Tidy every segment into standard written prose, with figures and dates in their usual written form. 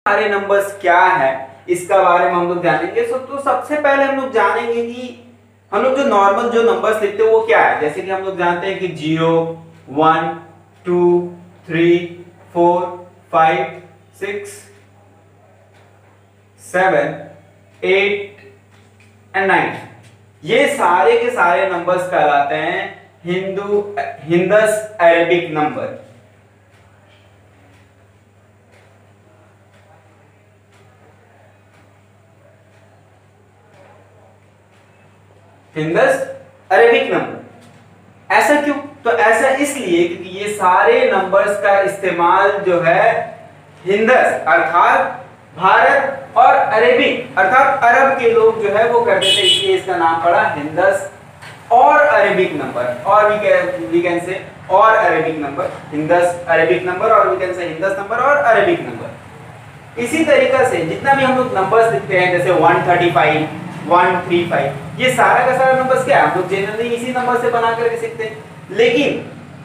सारे नंबर्स क्या है इसका बारे में हम लोग जानेंगे। तो सबसे पहले हम लोग जानेंगे कि हम लोग जो नॉर्मल जो नंबर्स लिखते हैं वो क्या है। जैसे कि हम लोग जानते हैं कि 0 1 2 3 4 5 6 7 8 एंड 9, ये सारे के सारे नंबर्स कहलाते हैं हिंदस अरेबिक नंबर। हिंदस अरेबिक नंबर। ऐसा क्यों? तो ऐसा इसलिए क्योंकि ये सारे नंबर्स का इस्तेमाल जो है हिंदस अर्थात भारत और अरेबिक अर्थात अरब के लोग जो है वो करते थे, इसलिए इसका नाम पड़ा हिंदस और अरेबिक नंबर। और वी कैन से और अरेबिक नंबर, हिंदस अरेबिक नंबर, और वी कैन से हिंदस नंबर और अरेबिक नंबर। इसी तरीका से जितना भी हम लोग नंबर्स लिखते हैं जैसे 135 135, ये सारा का सारा नंबर्स क्या है, हम लोग जनरली इसी नंबर से बना करके सीखते हैं। लेकिन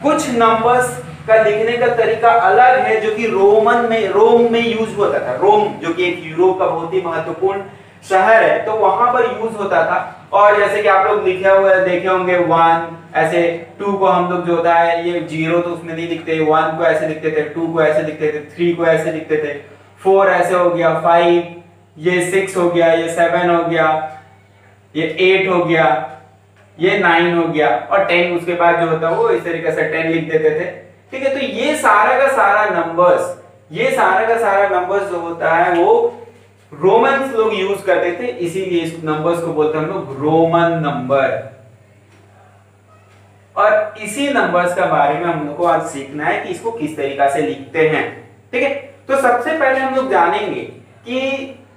कुछ नंबर्स का लिखने का तरीका अलग है जो कि रोम में यूज होता था। रोम जो कि एक यूरोप का बहुत ही महत्वपूर्ण शहर है, तो वहां पर यूज होता था। और जैसे कि आप लोग लिखे हुए देखे होंगे 1, ऐसे 2 को हम लोग जो होता है ये 0 तो उसमें नहीं लिखते, 1 को ऐसे लिखते थे, 2 को ऐसे लिखते थे, 3 को ऐसे लिखते थे, 4 ऐसे हो गया, 5 ये 6 हो गया, ये 7 हो गया, ये 8 हो गया, ये 9 हो गया, और 10 उसके बाद जो होता है वो इस तरीके से 10 लिख देते थे। ठीक है, तो ये सारा का सारा नंबर्स जो होता है वो रोमन्स लोग यूज करते थे, इसीलिए इस नंबर्स को बोलते हैं हम लोग रोमन नंबर। और इसी नंबर्स का बारे में हम लोग को आज सीखना है कि इसको किस तरीका से लिखते हैं। ठीक है, तो सबसे पहले हम लोग जानेंगे कि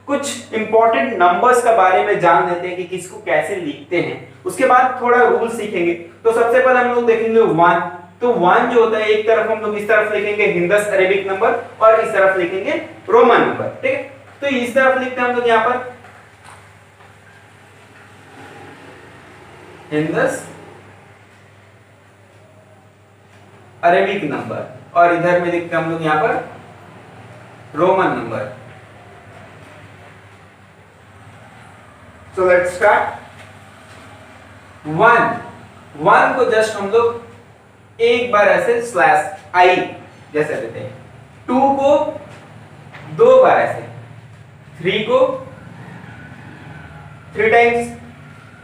कुछ इंपॉर्टेंट नंबर्स का बारे में जान लेते हैं कि किसको कैसे लिखते हैं, उसके बाद थोड़ा रूल सीखेंगे। तो सबसे पहले हम लोग देखेंगे 1। तो 1 जो होता है एक तरफ हम लोग इस तरफ लिखेंगे हिंदस अरेबिक नंबर और इस तरफ लिखेंगे रोमन नंबर। ठीक है, तो इस तरफ लिखते हैं हम लोग यहां पर हिंदस अरेबिक नंबर और इधर में लिखते हैं हम लोग यहां पर Roman number. So let's start. 1 को जस्ट हम लोग एक बार ऐसे स्लैश आई जैसे देते हैं, 2 को 2 बार ऐसे, 3 को 3 टाइम्स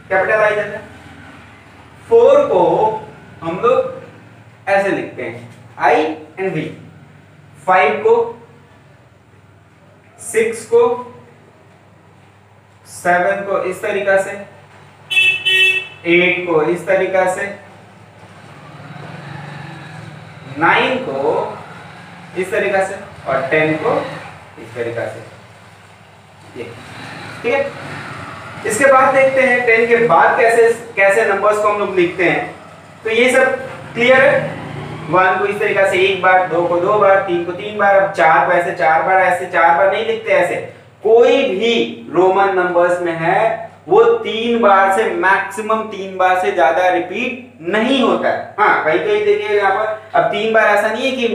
कैपिटल आई देते हैं, 4 को हम लोग ऐसे लिखते हैं आई एंड वी, 5 को, 6 को, 7 को इस तरीका से, 8 को इस तरीका से, 9 को इस तरीका से और 10 को इस तरीका से। ठीक है, इसके बाद देखते हैं 10 के बाद कैसे कैसे नंबर्स को हम लोग लिखते हैं। तो ये सब क्लियर है। 1 को इस तरीका से एक बार, 2 को 2 बार, 3 को 3 बार, अब 4 को ऐसे 4 बार, ऐसे 4 बार नहीं लिखते। ऐसे कोई भी रोमन नंबर्स में है वो 3 बार से मैक्सिमम 3 बार से ज्यादा रिपीट नहीं होता है। हाँ, कहीं कहीं देखिए यहाँ पर अब 3 बार ऐसा नहीं है कि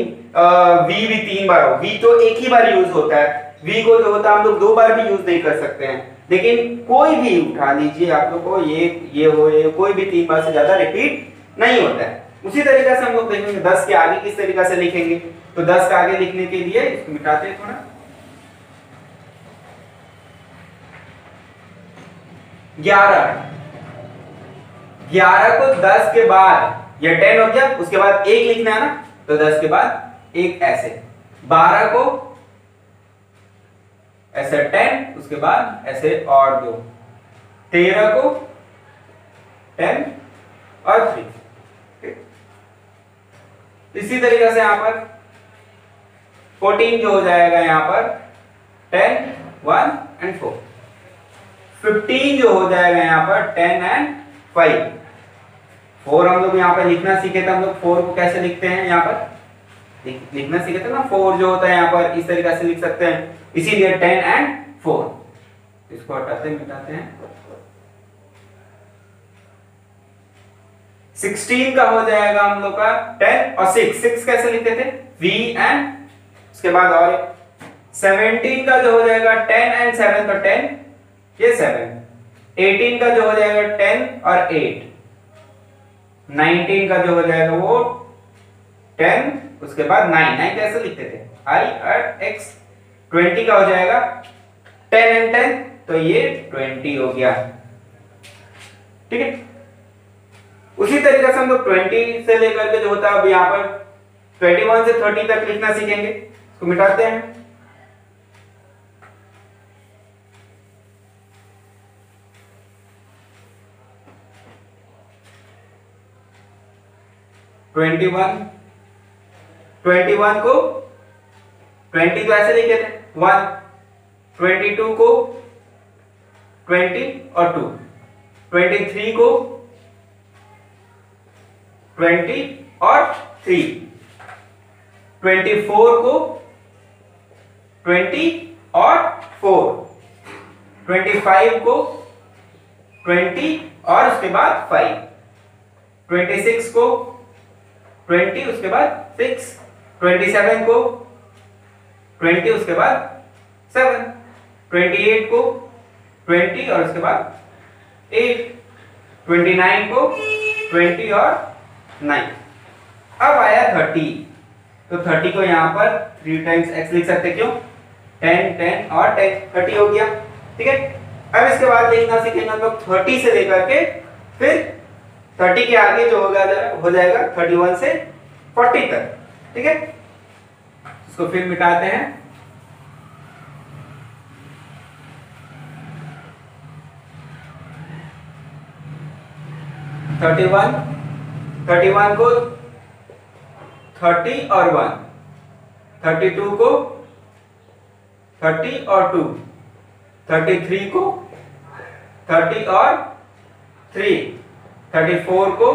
वी भी 3 बार हो, वी तो एक ही बार यूज होता है, वी को जो होता है हम लोग 2 बार भी यूज नहीं कर सकते हैं। लेकिन कोई भी उठा लीजिए आप लोग को, ये कोई भी 3 बार से ज्यादा रिपीट नहीं होता है। उसी तरीके से हम लोग देखेंगे 10 के आगे किस तरीके से लिखेंगे। तो 10 के आगे लिखने के लिए इसको मिटाते हैं थोड़ा, 11 को 10 के बाद ये 10 हो गया, उसके बाद 1 लिखना है ना, तो 10 के बाद 1 ऐसे, 12 को ऐसे 10, उसके बाद ऐसे और 2, 13 को 10 और 3। इसी तरीके से यहां पर 14 जो हो जाएगा यहां पर 10 1 एंड 4, 15 जो हो जाएगा यहाँ पर 10 एंड 5, 4 हम लोग यहाँ पर लिखना सीखे थे। हम लोग 4 को कैसे लिखते हैं, यहाँ पर लिखना सीखे थे ना, 4 जो होता है यहाँ पर इस तरीके से लिख सकते हैं, इसीलिए 10 एंड 4। इसको हटाते हैं, मिटाते हैं। 16 का हो जाएगा हम लोग का 10 और 6 कैसे लिखते थे, V एंड उसके बाद और 17 का जो हो जाएगा 10 एंड 7 तो 10, ये 7। 18 का जो हो जाएगा 10 और 8। 19 का जो हो जाएगा वो 10, उसके बाद 9। 9 कैसे लिखते थे, I और X। 20 का हो जाएगा 10 एंड 10, तो ये 20 हो गया। ठीक है, उसी तरीके से हम लोग 20 से लेकर के जो होता है अब यहाँ पर 21 से 30 तक लिखना सीखेंगे। इसको मिटाते हैं। ट्वेंटी वन को 20 तो ऐसे लिखे थे 1, 22 को 20 और 2, 23 को 20 और 3, 24 को 20 और 4, 25 को 20 और उसके बाद 5, 26 को 20 उसके बाद 6, 27 को 20 उसके बाद 7, 28 को 20 और उसके बाद 8, 29 को 20 और 9। अब आया 30, तो 30 को यहाँ पर 3 टाइम्स x लिख सकते, क्यों? 10 10 और 10, 30 हो गया। ठीक है, अब इसके बाद लिखना सीखेंगे हम लोग 30 से लेकर के फिर 30 के आगे जो होगा हो जाएगा 31 से 40 तक। ठीक है, इसको फिर मिटाते हैं। थर्टी वन को 30 और 1, 32 को 30 और 2, 33 को 30 और 3, 34 को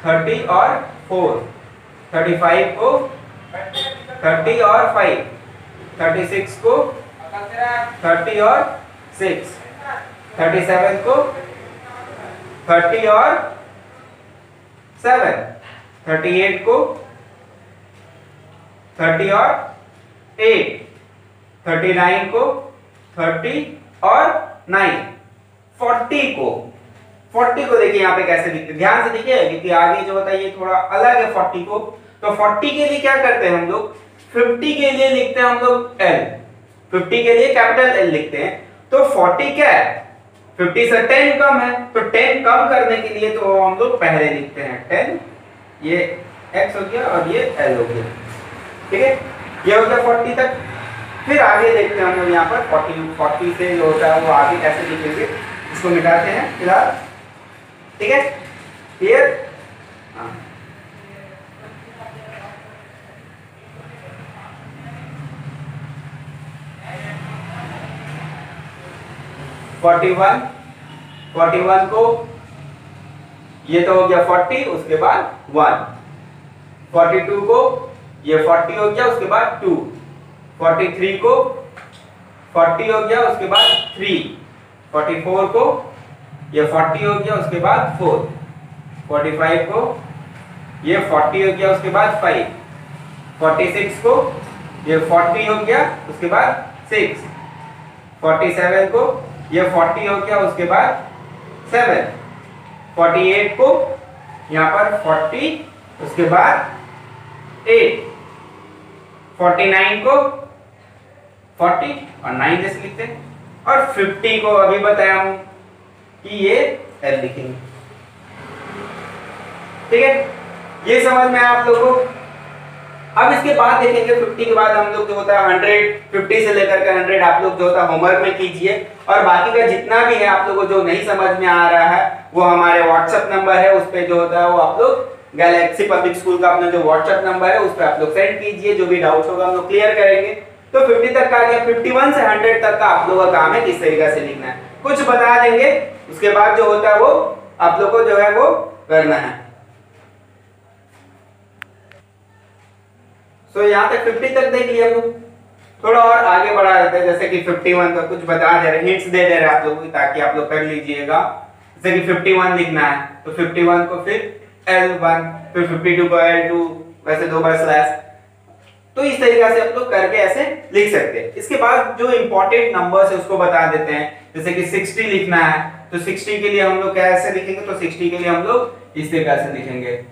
30 और 4, 35 को 30 और 5, 36 को 30 और 6, 37 को 30 और 7, 38 को 30 और 8, 39 को 30 और 9, 40 को देखिए यहाँ पे कैसे लिखते हैं, ध्यान से देखिए क्योंकि आगे जो होता है ये थोड़ा अलग है 40 को। तो 40 के लिए क्या करते हैं हम लोग, 50 के लिए लिखते हैं हम लोग L, 50 के लिए कैपिटल L लिखते हैं। तो 40 क्या है, 50 से 10 कम है, तो 10 कम करने के लिए तो हम लोग पहले लिखते हैं 10, ये x हो गया और ये L हो गया। ठीक है, ये हो गया 40 तक। फिर आगे देखते हैं हम लोग यहाँ पर 40 से जो होता है वो आगे कैसे लिखेंगे, इसको मिटाते हैं फिलहाल। ठीक है, क्लियर? हाँ, 41 को ये तो हो गया 40, उसके बाद 1, 42 को ये 40 हो गया, उसके बाद 2, 43 को 40 हो गया, उसके बाद 3, 44 को ये 40 हो गया, उसके बाद 4, 45 को ये 40 हो गया, उसके बाद 5, 46 को ये 40 हो गया, उसके बाद 6, 47 को ये 40 हो गया, उसके बाद 7, 48 को यहाँ पर 40, उसके बाद 8, 49 को 40 और 9 जैसे लिखते हैं, और 50 को अभी बताया हूं कि ये L लिखेंगे। ठीक है, ये समझ में आप लोगों को। अब इसके बाद देखेंगे 50 के बाद हम लोग जो होता है 150 से लेकर के 100 आप लोग जो होता है होमवर्क में कीजिए, और बाकी का जितना भी है आप लोगों को जो नहीं समझ में आ रहा है वो हमारे व्हाट्सएप नंबर है, उस पे जो होता है वो आप लोग गैलेक्सी पब्लिक स्कूल का अपना जो व्हाट्सएप नंबर है उस पर आप लोग सेंड कीजिए, जो भी डाउट होगा हम लोग क्लियर करेंगे। तो 50 तक का आ गया, 51 से 100 तक का आप लोगों का काम है किस तरीके से लिखना है, कुछ बता देंगे, उसके बाद जो होता है वो आप लोग को जो है वो करना है। सो यहाँ तक 50 तक देख लिया हम लोग, थोड़ा और आगे बढ़ा देते हैं, जैसे कि 51 का कुछ बता दे रहे, हिंट्स दे रहे आप लोगों को ताकि आप लोग कर लीजिएगा। जैसे कि 51 लिखना है तो 51 को फिर L1, फिर 52 को L2, वैसे 2 बार स्लैश, तो इस तरीके से आप लोग करके ऐसे लिख सकते हैं। इसके बाद जो इंपॉर्टेंट नंबर्स है उसको बता देते हैं, जैसे कि 60 लिखना है तो 60 के लिए हम लोग कैसे लिखेंगे, तो 60 के लिए हम लोग इस तरीके से लिखेंगे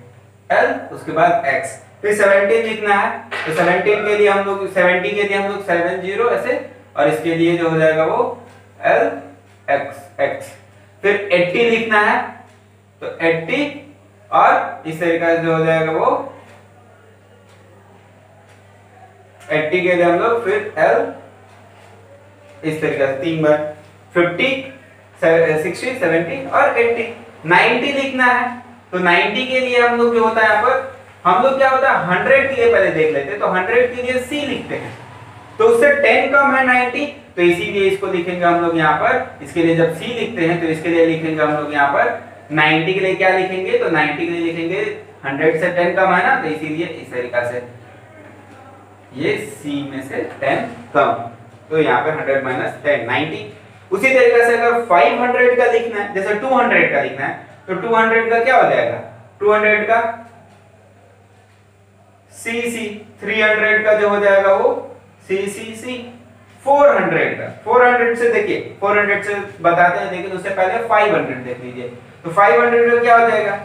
L, उसके बाद X। फिर 17 लिखना है तो 17 के लिए हम लोग 70 के लिए हम लोग 70 ऐसे, और इसके लिए जो हो जाएगा वो L X। फिर 80 लिखना है तो 80, और इस तरीके से जो हो जाएगा वो 80 के लिए हम लोग फिर L इस तरीके से 3 बार 50 60 70 और 80। 90 लिखना है तो 90 के लिए हम लोग जो होता है यहाँ पर हम लोग क्या होता है 100 के लिए पहले देख लेते हैं, तो 100 के लिए C लिखते हैं, तो उससे 10 कम है 90, तो इसीलिए इसको लिखेंगे हम लोग यहाँ पर। इसके लिए जब C लिखते हैं तो इसके लिए लिखेंगे हम लोग यहाँ पर 90 के लिए क्या लिखेंगे, तो 90 के लिए लिखेंगे 100 से 10 कम है ना, तो इसीलिए इस तरीका से ये C में से 10 कम, तो यहाँ पे 100 माइनस 10 90। उसी तरीके से अगर 500 का लिखना है, जैसे 200 का लिखना है, तो 200 का क्या हो जाएगा, 200 का CC, 300 का जो हो जाएगा वो CCC, 400 का 400 से देखिए 400 से बताते हैं, लेकिन उससे पहले 500 देख लीजिए, तो 500 का क्या हो जाएगा,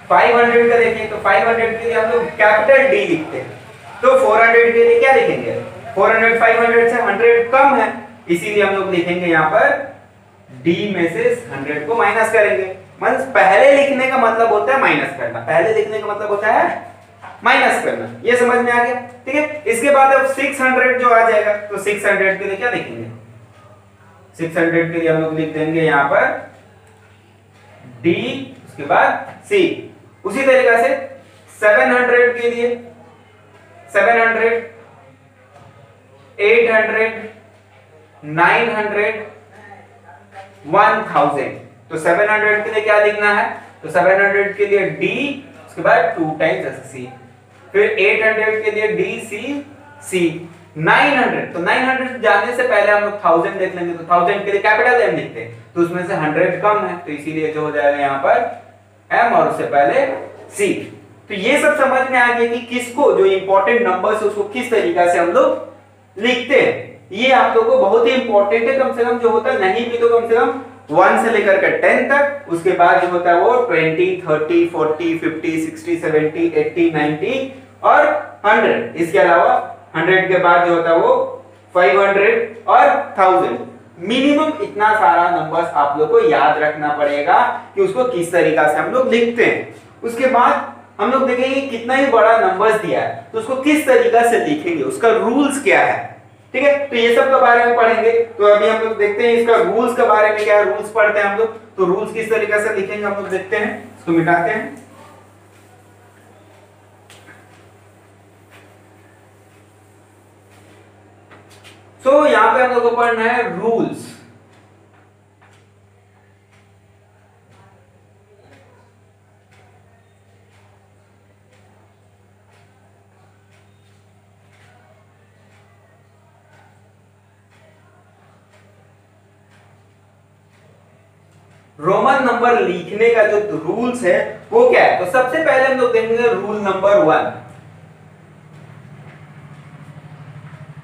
500 का देखिए तो 500 के लिए हम लोग कैपिटल D लिखते हैं, तो 400 के लिए क्या लिखेंगे, 400 500 से 100 कम है, इसीलिए हम लोग लिखेंगे यहाँ पर D में से 100 को माइनस करेंगे। मतलब पहले लिखने का मतलब होता है माइनस करना, पहले लिखने का मतलब होता है माइनस करना, ये समझ में आ गया, ठीक है। इसके बाद अब 600 जो आ जाएगा, तो 600 के लिए क्या लिखेंगे, 600 के लिए हम लोग लिख देंगे यहाँ पर D, उसके बाद C। उसी तरीके से 700 के लिए 700 800 900 1000, तो 700 के लिए क्या लिखना है, तो 700 के लिए D, उसके बाद 2 टाइम्स C, फिर 800 के लिए D C C। 900, तो 900 जाने से पहले हम लोग 1000 देख लेंगे, तो 1000 के लिए कैपिटल M लिखते हैं, तो उसमें से 100 कम है, तो इसीलिए जो हो जाएगा यहाँ पर M और उससे पहले C। तो ये सब समझ में आ गया कि किसको जो इंपॉर्टेंट नंबर्स है उसको किस तरीका से हम लोग लिखते हैं। ये आप लोगों को बहुत ही इंपॉर्टेंट है, कम से कम जो होता है नहीं भी तो कम से कम 1 से लेकर के 10 तक, उसके बाद जो होता है वो 20 30 40 50 60 70 80 90 और 100, इसके अलावा 100 के बाद जो होता है वो 500 और 1000। मिनिमम इतना सारा नंबर्स आप लोग को याद रखना पड़ेगा कि उसको किस तरीका से हम लोग लिखते हैं। उसके बाद हम लोग देखेंगे कितना ही बड़ा नंबर्स दिया है तो उसको किस तरीका से लिखेंगे, उसका रूल्स क्या है, ठीक है। तो ये सब के बारे में पढ़ेंगे, तो अभी हम लोग देखते हैं इसका रूल्स के बारे में, क्या है रूल्स पढ़ते हैं हम लोग, तो रूल्स किस तरीके से लिखेंगे हम लोग देखते हैं, इसको मिटाते हैं। तो यहां पे हम लोग को पढ़ना है रूल्स। रोमन नंबर लिखने का जो रूल्स है वो क्या है, तो सबसे पहले हम लोग देखेंगे rule number 1।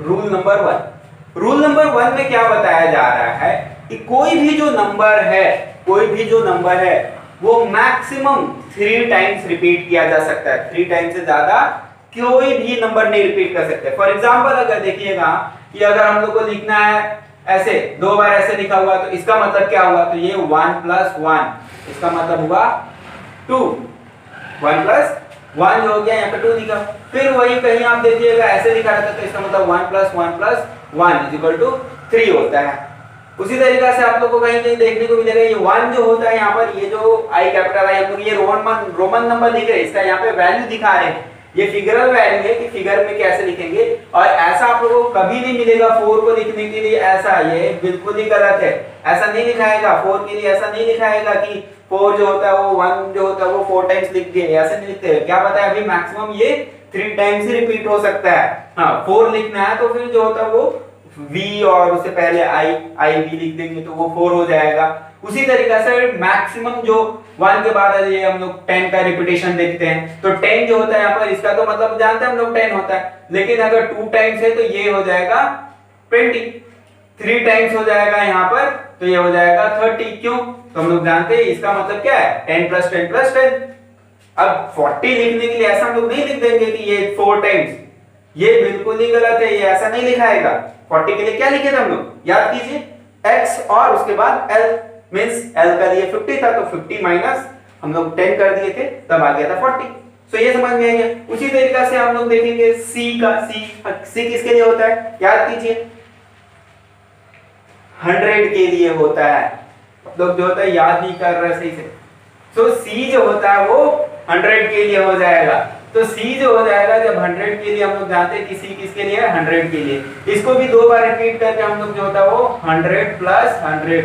Rule number 1, rule number 1 में क्या बताया जा रहा है कि कोई भी जो नंबर है वो मैक्सिमम 3 टाइम्स रिपीट किया जा सकता है, 3 टाइम्स से ज्यादा कोई भी नंबर नहीं रिपीट कर सकते। फॉर एग्जांपल अगर देखिएगा कि अगर हम लोग को लिखना है ऐसे 2 बार ऐसे लिखा हुआ, तो इसका मतलब क्या हुआ, तो ये 1 + 1, इसका मतलब हुआ 2, 1 + 1 जो हो गया, यहाँ पे 2 लिखा। फिर वही कहीं आप देखिएगा ऐसे लिखा रहता है, तो इसका मतलब 1 + 1 + 1 = 3 होता है। उसी तरीके से आप लोग को कहीं कहीं देखने को मिलेगा ये 1 जो होता है यहाँ पर, ये जो आई कैपिटल आई हम लोग ये रोमन नंबर लिख रहे हैं, इसका यहाँ पे वैल्यू दिखा रहे हैं, ये फिगरल वैल्यू है कि फिगर में कैसे लिखेंगे। और ऐसा आप लोगों को कभी नहीं मिलेगा 4 को लिखने के लिए ऐसा, ये बिल्कुल ही गलत है, ऐसा नहीं लिखाएगा 4 के लिए, ऐसा नहीं लिखाएगा कि 4 जो होता है वो 1 जो होता है वो 4 टाइम्स लिख दिए, ऐसे नहीं लिखते हैं। क्या पता है अभी मैक्सिमम ये 3 टाइम्स ही रिपीट हो सकता है। हाँ 4 लिखना है तो फिर जो होता है वो V और उससे पहले I V लिख देंगे तो वो 4 हो जाएगा। उसी तरीके से मैक्सिमम जो 1 के बाद ये हम लोग 10 का रिपीटेशन देखते हैं, तो 10 जो होता है यहाँ पर, इसका तो मतलब जानते हैं हम लोग 10 होता है, लेकिन अगर 2 टाइम्स है तो ये हो जाएगा 20, 3 टाइम्स हो जाएगा यहाँ पर तो ये हो जाएगा 30। क्यों? तो हम लोग जानते हैं इसका मतलब क्या है, 10 प्लस 10 प्लस 10। अब 40 लिखने के लिए ऐसा हम लोग नहीं लिख देंगे कि ये 4 टाइम्स, ये बिल्कुल ही गलत है, ये ऐसा नहीं लिखाएगा। 40 के लिए क्या लिखे थे हम लोग, याद कीजिए, x और उसके बाद l, मींस l का लिए 50 था तो 50 माइनस हम लोग 10 कर दिए थे, तब आ गया था 40। सो ये समझ में आ गया। उसी तरीके से हम लोग देखेंगे c का, c किसके लिए होता है, याद कीजिए, 100 के लिए होता है। लोग जो होता है याद नहीं कर रहे सही से। सो c जो होता है वो 100 के लिए हो जाएगा। तो c जो हो जाएगा जब 100 के लिए, हम लोग जानते हैं कि c किसके लिए है, 100 के लिए। इसको भी 2 बार रिपीट करके हम लोग जो होता है वो 100 प्लस 100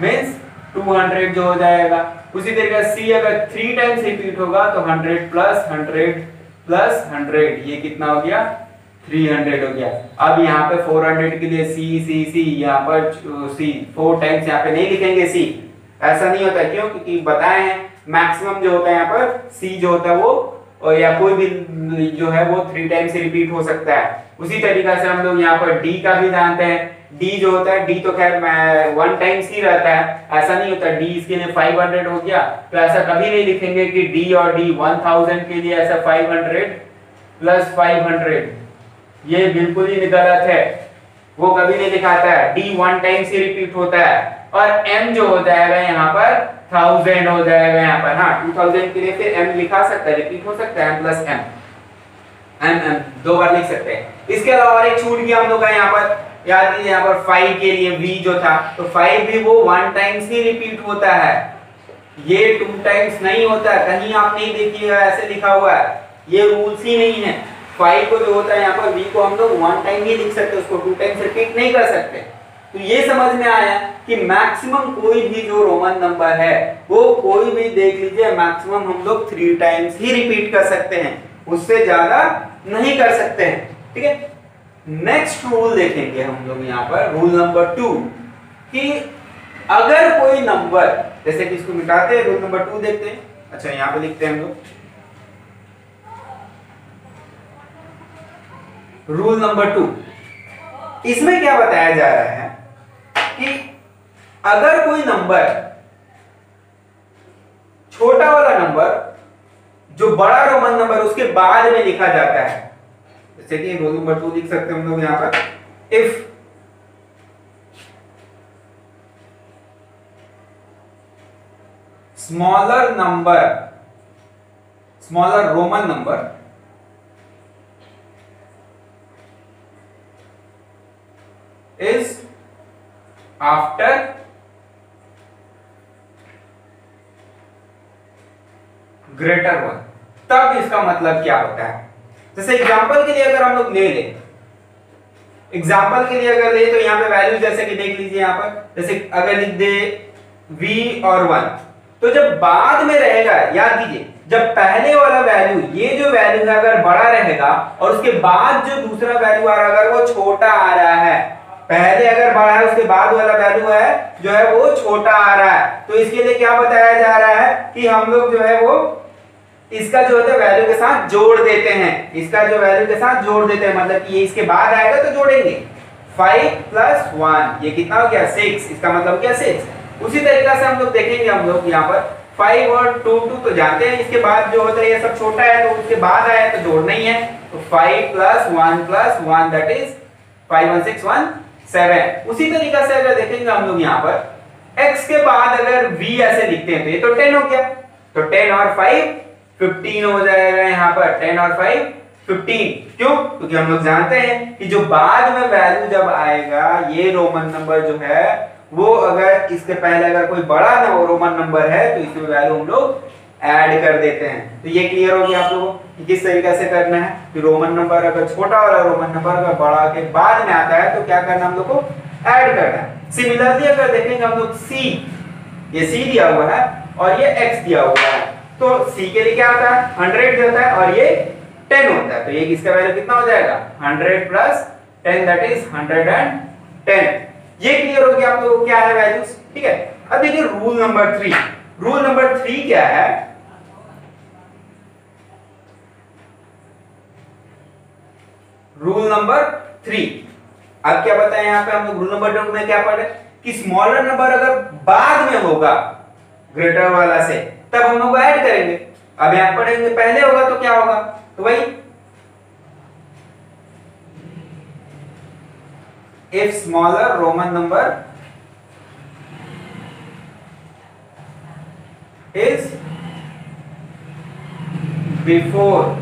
मींस 200 जो हो जाएगा। उसी तरीके से c अगर 3 टाइम्स रिपीट होगा तो 100 प्लस 100 प्लस 100, ये कितना हो गया, 300 हो गया। अब यहाँ पे 400 के लिए c यहाँ पर c 4 टाइम्स यहाँ पे नहीं लिखेंगे c, ऐसा नहीं होता। क्यों? क्योंकि बताए हैं मैक्सिमम जो होता है यहाँ पर c जो होता है वो, और या कोई भी जो है वो 3 टाइम्स रिपीट हो सकता है। उसी तरीके से हम लोग यहाँ पर d का भी जानते हैं। d जो होता है, d तो खैर 1 टाइम्स ही रहता है, ऐसा नहीं होता। d इसके लिए 500 हो गया, तो ऐसा कभी नहीं लिखेंगे कि d और d 1000 के लिए ऐसा 500 प्लस 500, ये बिल्कुल ही गलत है, वो कभी नहीं लिखाता है। d 1 टाइम्स ही रिपीट होता है। और m जो हो जाएगा यहाँ पर 1000 हो जाएगा यहाँ पर। हाँ, 2000 के लिए फिर m लिखा सकता है, रिपीट हो सकता है, m प्लस m 2 बार लिख सकते हैं। इसके अलावा एक छूट गया हम लोग का यहाँ पर, याद कीजिए यहाँ पर 5 के लिए v जो था, तो 5 भी वो 1 टाइम्स ही रिपीट होता है, ये 2 टाइम्स नहीं होता है। कहीं आप नहीं देखिएगा ऐसे लिखा हुआ है, ये रूल्स ही नहीं है। 5 को जो होता है यहाँ पर v को हम लोग 1 टाइम ही लिख सकते, उसको 2 टाइम्स रिपीट नहीं कर सकते। तो ये समझ में आया कि मैक्सिमम कोई भी जो रोमन नंबर है वो कोई भी देख लीजिए, मैक्सिमम हम लोग 3 टाइम्स ही रिपीट कर सकते हैं, उससे ज्यादा नहीं कर सकते हैं। ठीक है, नेक्स्ट रूल देखेंगे हम लोग यहाँ पर, रूल नंबर 2, कि अगर कोई नंबर, जैसे कि इसको मिटाते हैं, रूल नंबर 2 देखते हैं। अच्छा, यहाँ पे लिखते हैं हम लोग रूल नंबर 2। इसमें क्या बताया जा रहा है कि अगर कोई नंबर, छोटा वाला नंबर जो बड़ा रोमन नंबर उसके बाद में लिखा जाता है, जैसे कि रूल नंबर 2 लिख सकते हैं हम लोग यहाँ पर, if smaller number, smaller Roman number is after greater 1, तब इसका मतलब क्या होता है। जैसे एग्जांपल के लिए अगर हम लोग ले लें, एग्जांपल के लिए अगर ले तो यहाँ पे वैल्यू जैसे कि देख लीजिए यहाँ पर, जैसे अगर लिख दे v और 1, तो जब बाद में रहेगा, याद कीजिए, जब पहले वाला वैल्यू, ये जो वैल्यू है अगर बड़ा रहेगा और उसके बाद जो दूसरा वैल्यू आ रहा है अगर वो छोटा आ रहा है, पहले अगर बड़ा है उसके बाद वाला वैल्यू है जो है वो छोटा आ रहा है, तो इसके लिए क्या बताया जा रहा है कि हम लोग जो है वो इसका जो होता है वैल्यू के साथ जोड़ देते हैं, इसका जो वैल्यू के साथ जोड़ देते हैं, मतलब कि ये इसके बाद आएगा तो जोड़ेंगे। 5 प्लस 1 ये कितना हो गया, 6, इसका मतलब क्या 6। उसी तरीके से हम लोग देखेंगे, हम लोग यहाँ पर 5 और 2 तो जानते हैं, इसके बाद जो होता है ये सब छोटा है तो उसके बाद आया तो जोड़ना ही है, तो 5 प्लस 1 दैट इज 5 1 6 1 7। उसी तरीके से अगर देखेंगे हम लोग यहाँ पर x के बाद अगर v ऐसे लिखते हैं तो ये तो 10 हो गया, तो 10 और 5 15 हो जाएगा यहाँ पर, 10 और 5 15। क्यों? क्योंकि हम लोग जानते हैं कि जो बाद में वैल्यू जब आएगा, ये रोमन नंबर जो है वो अगर इसके पहले अगर कोई बड़ा रोमन नंबर है तो इसमें वैल्यू हम लोग ऐड कर देते हैं। तो ये क्लियर हो गया आप लोगों को कि किस तरीके से करना है कि रोमन नंबर अगर छोटा वाला रोमन नंबर अगर बड़ा के बाद में आता है तो क्या करना हम लोग को, ऐड करना है। सिमिलरली अगर देखेंगे हम लोग c, ये c दिया हुआ है और ये x दिया हुआ है, तो c के लिए क्या आता है 100 होता है और ये 10 होता है, तो ये इसका वैल्यू कितना हो जाएगा 100 प्लस 10 दैट इज 110। ये क्लियर हो गया आप लोगों को क्या है वैल्यूज। ठीक है, अब देखिए रूल नंबर 3, रूल नंबर 3 क्या है? रूल नंबर 3, अब क्या बताएं यहाँ पे हम लोग रूल नंबर 2 में क्या पढ़े कि स्मॉलर नंबर अगर बाद में होगा ग्रेटर वाला से तब हम लोग ऐड करेंगे। अब यहां पढ़ेंगे पहले होगा तो क्या होगा, तो वही if smaller Roman number is before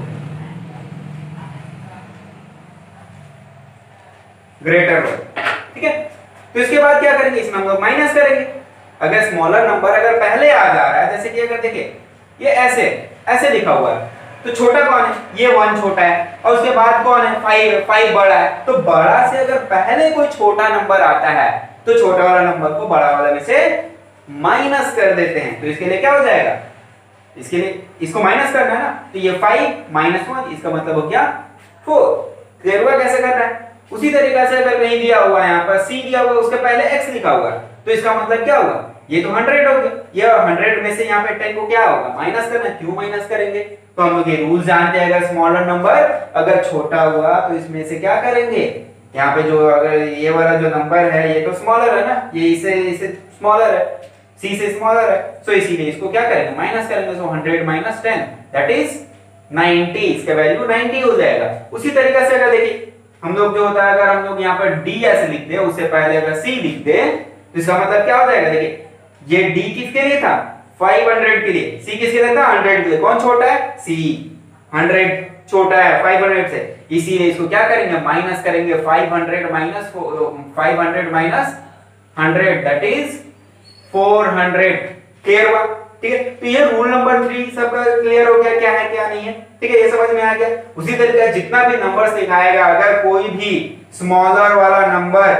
greater, ठीक है। तो इसके बाद क्या करेंगे, इसमें हम लोग माइनस करेंगे। अगर स्मॉलर नंबर अगर पहले आ जा रहा है, जैसे कि अगर देखिए ये ऐसे ऐसे लिखा हुआ है, तो छोटा कौन है, ये 1 छोटा है, और उसके बाद कौन है 5 बड़ा है। तो बड़ा से अगर पहले कोई छोटा नंबर आता है तो छोटा वाला नंबर को बड़ा वाला में से माइनस कर देते हैं। तो इसके लिए क्या हो जाएगा, इसके लिए इसको माइनस करना है ना, तो ये 5 - 1 इसका मतलब हो गया 4। क्लियर हुआ कैसे करना है? उसी तरीके से अगर नहीं दिया हुआ है, यहाँ पर c दिया हुआ है, उसके पहले x लिखा हुआ है, तो इसका मतलब क्या होगा, ये तो 100 हो गया, ये 100 में से यहाँ पे 10 को क्या होगा, माइनस करना। क्यों माइनस करेंगे, तो हम लोग ये रूल जानते हैं, अगर स्मॉलर नंबर अगर छोटा हुआ तो इसमें से क्या करेंगे, यहाँ पे जो अगर ये वाला जो नंबर है ये तो स्मॉलर है ना, ये इसे स्मॉलर है, c से स्मॉलर है, सो इसीलिए इसको क्या करेंगे, माइनस करेंगे। सो 100 - 10 दैट इज 90, इसका वैल्यू 90 हो जाएगा। उसी तरीके से अगर देखिए हम लोग जो होता है, अगर हम लोग यहाँ पर d ऐसे लिख दे, उससे पहले अगर c लिख दे, तो इसका मतलब क्या हो जाएगा, देखिए ये d किसके लिए था, 500 के लिए, c किसके लिए था, 100 के लिए। कौन छोटा है, c, 100 छोटा है 500 से, इसीलिए इसको क्या करेंगे, माइनस करेंगे। 500 माइनस 100 दैट इज 400। क्लियर हुआ, ठीक है। तो ये रूल नंबर 3 सबका क्लियर हो गया, क्या है क्या नहीं है, ठीक है, ये समझ में आ गया। उसी तरीके जितना भी नंबर्स दिखाएगा, अगर कोई भी स्मॉलर वाला नंबर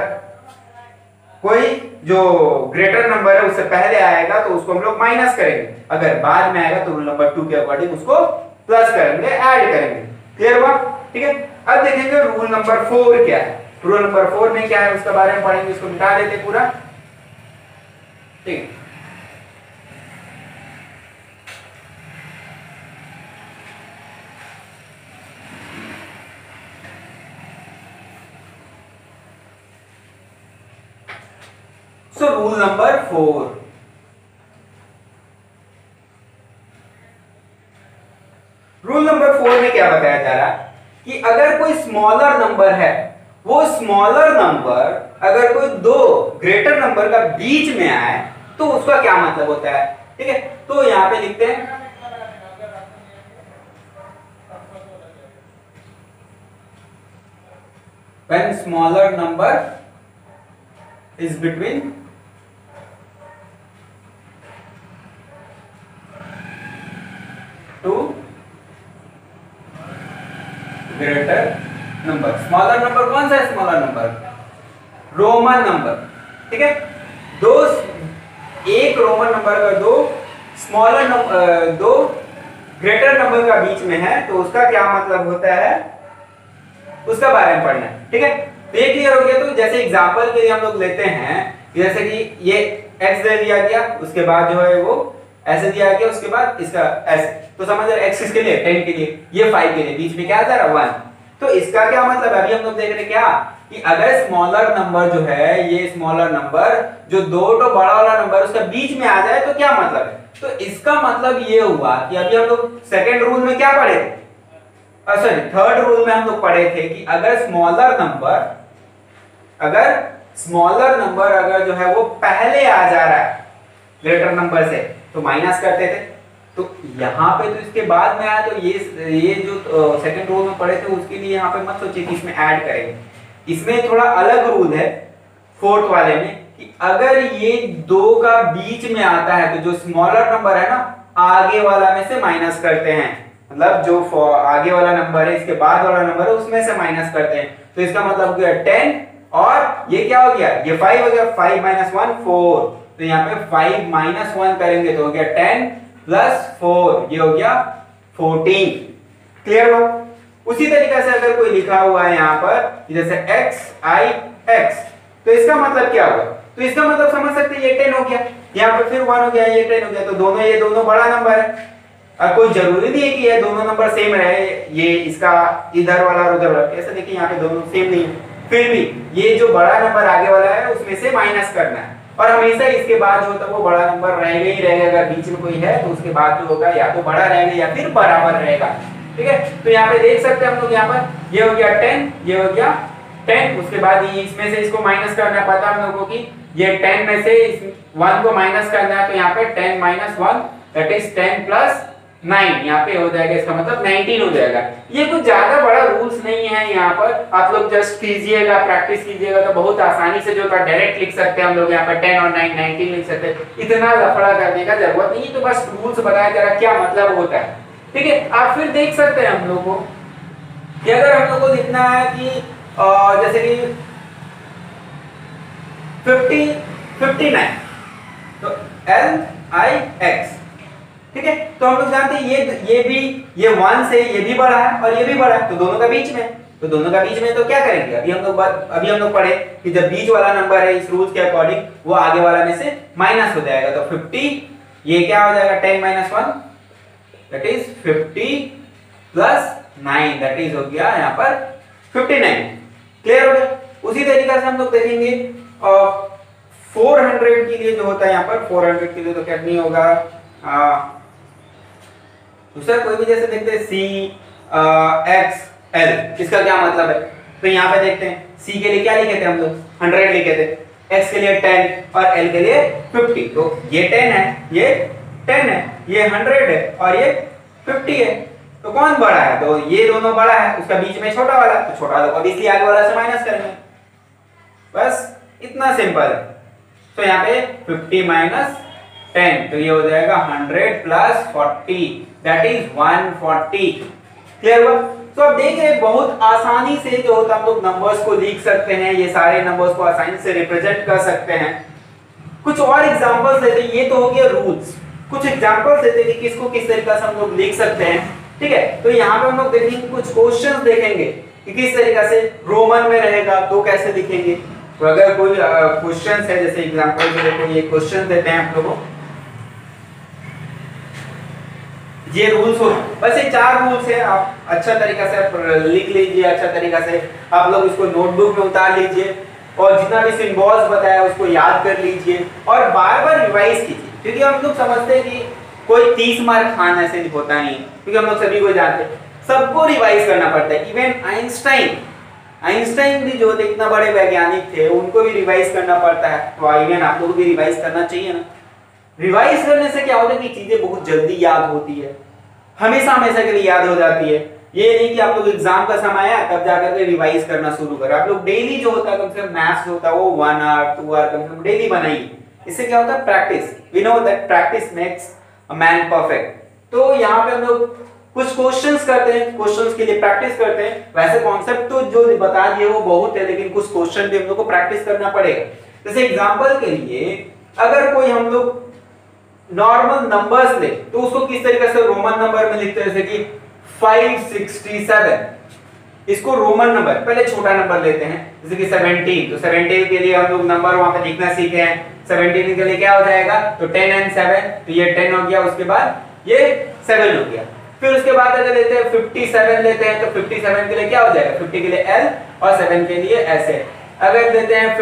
कोई जो ग्रेटर नंबर है उससे पहले आएगा तो उसको हम लोग माइनस करेंगे, अगर बाद में आएगा तो रूल नंबर 2 के अकॉर्डिंग उसको प्लस करेंगे, ऐड करेंगे। क्लियर हुआ, ठीक है। अब देखेंगे रूल नंबर 4 क्या है। रूल नंबर 4 में क्या है उसके बारे में पढ़ेंगे, इसको मिटा देते पूरा, ठीक है। So rule number 4, rule number 4 में क्या बताया जा रहा है कि अगर कोई स्मॉलर नंबर है, वो स्मॉलर नंबर अगर कोई दो ग्रेटर नंबर का बीच में आए तो उसका क्या मतलब होता है, ठीक है। तो यहां पे लिखते हैं when smaller number is between two greater number. Smaller number कौन सा है, स्मॉलर नंबर रोमन नंबर, ठीक है। दो एक रोमन नंबर का दो स्मॉलर नंबर दो ग्रेटर नंबर का बीच में है तो उसका क्या मतलब होता है, उसका बारे में पढ़ना है, ठीक है। तो ये क्लियर हो गया। तो जैसे एग्जांपल के लिए हम लोग लेते हैं, जैसे कि ये x दे दिया गया, उसके बाद जो है वो ऐसे दिया गया, उसके बाद इसका ऐसे, तो समझ रहे x किसके लिए, 10 के लिए, ये 5 के लिए, बीच में क्या आ रहा है 1। तो इसका क्या मतलब है, अभी हम लोग देख रहे हैं क्या कि अगर स्मॉलर नंबर जो है, ये स्मॉलर नंबर जो दो तो बड़ा वाला नंबर उसका बीच में आ जाए तो क्या मतलब है। तो इसका मतलब ये हुआ कि अभी हम लोग सेकंड रूल में क्या पढ़े थे, सॉरी थर्ड रूल में हम लोग पढ़े थे कि अगर स्मॉलर नंबर अगर जो है वो पहले आ जा रहा है ग्रेटर नंबर से तो माइनस करते थे। तो यहाँ पे तो इसके बाद में आया, तो ये जो सेकंड रूल में पढ़े थे उसके लिए यहाँ पे मत सोचिए कि इसमें ऐड करेंगे। इसमें थोड़ा अलग रूल है फोर्थ वाले में कि अगर ये दो का बीच में आता है तो जो स्मॉलर नंबर है ना, आगे वाला में से माइनस करते हैं, मतलब जो आगे वाला नंबर है इसके बाद वाला नंबर है उसमें से माइनस करते हैं। तो इसका मतलब हो गया 10 और ये क्या हो गया, ये 5 हो गया, 5 - 1 4, तो यहाँ पे 5 - 1 करेंगे तो हो गया 10 + 4, ये हो गया 14। क्लियर हो। उसी तरीके से अगर कोई लिखा हुआ है यहाँ पर जैसे x i x, तो इसका मतलब क्या होगा, तो इसका मतलब समझ सकते हैं ये 10 हो गया, यहाँ पे फिर 1 हो गया, ये 10 हो गया, तो ये दोनों बड़ा नंबर है। अब कोई जरूरी नहीं है कि ये दोनों नंबर सेम रहे, ये इसका इधर वाला और उधर वाला, ऐसा देखिए यहाँ पे दोनों सेम नहीं है, फिर भी ये जो बड़ा नंबर आगे वाला है उसमें से माइनस करना है, और हमेशा इसके बाद जो होता है वो बड़ा नंबर रहेगा ही रहेगा। अगर बीच में कोई है तो उसके बाद जो होगा या तो बड़ा रहेगा या फिर बराबर रहेगा, ठीक है। तो यहाँ पे देख सकते हैं हम लोग, यहाँ पर ये हो गया 10, ये हो गया 10, उसके बाद ये इसमें से इसको माइनस करना है, पता हम लोगों की ये 10 में से इस 1 को माइनस करना है, तो यहाँ पे 10 - 1 दैट इज 10 + 9, यहाँ पे हो जाएगा, इसका मतलब 19 हो जाएगा। ये कुछ ज्यादा बड़ा रूल्स नहीं है, यहाँ पर आप लोग जस्ट कीजिएगा, प्रैक्टिस कीजिएगा तो बहुत आसानी से जो है डायरेक्ट लिख सकते हैं हम लोग। यहाँ पर 10 और 9 19 लिख सकते हैं, इतना लफड़ा करने का जरूरत नहीं, तो बस रूल्स बताया जा रहा क्या मतलब होता है, ठीक है। आप फिर देख सकते हैं हम लोग को कि अगर हम लोग को लिखना है कि जैसे कि 59 तो LIX, ठीक है। तो हम लोग जानते हैं ये भी, ये 1 से ये भी बड़ा है और ये भी बड़ा है, तो दोनों का बीच में, तो दोनों का बीच में तो क्या करेंगे, अभी हम लोग पढ़े कि जब बीच वाला नंबर है इस रूल्स के अकॉर्डिंग वो आगे वाला में से माइनस हो जाएगा, तो 50 ये क्या हो जाएगा 10 - 1 दैट इज 50 + 9 दैट इज हो गया यहाँ पर 59। क्लियर हो गया। उसी तरीके से हम लोग देखेंगे 400 के लिए जो होता है, यहाँ पर 400 के लिए तो क्या नहीं होगा, दूसरा कोई भी जैसे देखते हैं CXL, इसका क्या मतलब है, तो यहाँ पे देखते हैं C के लिए क्या लिखे थे हम लोग 100 लिखे थे, X के लिए 10 और L के लिए 50, तो ये 10 है, ये 10 है, ये 100 है और ये 50 है, तो कौन बड़ा है, तो ये दोनों बड़ा है, उसका बीच में छोटा वाला, तो छोटा वाला को इसलिए आगे वाला से माइनस करेंगे, बस इतना सिंपल है। तो यहाँ पे 50 - 10 तो ये हो जाएगा 100 + 40 दैट इज 140। क्लियर हुआ। तो अब देख रहे बहुत आसानी से जो होता हम लोग नंबर्स को लिख सकते हैं, ये सारे नंबर्स को आसानी से रिप्रेजेंट कर सकते हैं। कुछ और एग्जांपल्स देते हैं, ये तो हो गया रूल्स, कुछ एग्जांपल्स देते हैं कि किसको किस तरीके से हम लोग लिख सकते हैं, ठीक है। तो यहाँ पे हम लोग देखेंगे कुछ क्वेश्चंस देखेंगे कि किस तरीके से रोमन में रहेगा तो कैसे लिखेंगे। तो अगर कोई क्वेश्चंस है, जैसे एग्जांपल के लिए ये क्वेश्चन देते हैं आप लोगों, ये रूल्स हो, बस ये 4 रूल्स है, आप अच्छा तरीका से लिख लीजिए, अच्छा तरीका से आप लोग इसको नोटबुक में उतार लीजिए और जितना भी सिंबल्स बताया उसको याद कर लीजिए और बार-बार रिवाइज कीजिए, क्योंकि हम लोग समझते हैं कि कोई 30 मार्क खाना ऐसे होता नहीं, क्योंकि हम लोग सभी को जानते हैं सबको रिवाइज करना पड़ता है। इवन आइंस्टाइन भी जो थे इतना बड़े वैज्ञानिक थे, उनको भी रिवाइज करना पड़ता है, तो इवन आप लोगों को भी रिवाइज करना चाहिए ना। रिवाइज करने से क्या होता है कि चीजें बहुत जल्दी याद होती है, हमेशा के लिए याद हो जाती है। ये नहीं कि आप लोग एग्जाम का समय आया तब जाकर के रिवाइज करना शुरू करें, आप लोग डेली जो होता है कम से कम मैथ्स होता है वो 1 आवर 2 आवर कम से कम डेली बनाइए। इससे क्या होता है practice, we know that practice makes a man perfect. तो यहाँ पे हम लोग कुछ क्वेश्चंस करते हैं, क्वेश्चंस के लिए प्रैक्टिस करते हैं। वैसे कॉन्सेप्ट तो जो बता दिए वो बहुत है, लेकिन कुछ क्वेश्चन भी हम लोग को प्रैक्टिस करना पड़ेगा। जैसे एग्जांपल के लिए अगर कोई हम लोग नॉर्मल नंबर्स ले तो उसको किस तरीके से रोमन नंबर में लिखते हैं, जैसे कि 567, इसको रोमन नंबर, पहले छोटा नंबर लेते हैं जैसे कि 17, तो 17 के लिए हम लोग नंबर वहां पे लिखना सीखे हैं। 17 के लिए क्या हो जाएगा, तो 10 and 7, तो ये 10 हो गया, उसके बाद ये 7 हो गया। फिर उसके बाद अगर लेते हैं 57 लेते हैं तो 57 के लिए क्या हो जाएगा, 50 के लिए L और 7 के लिए ऐसे। अगर लेते हैं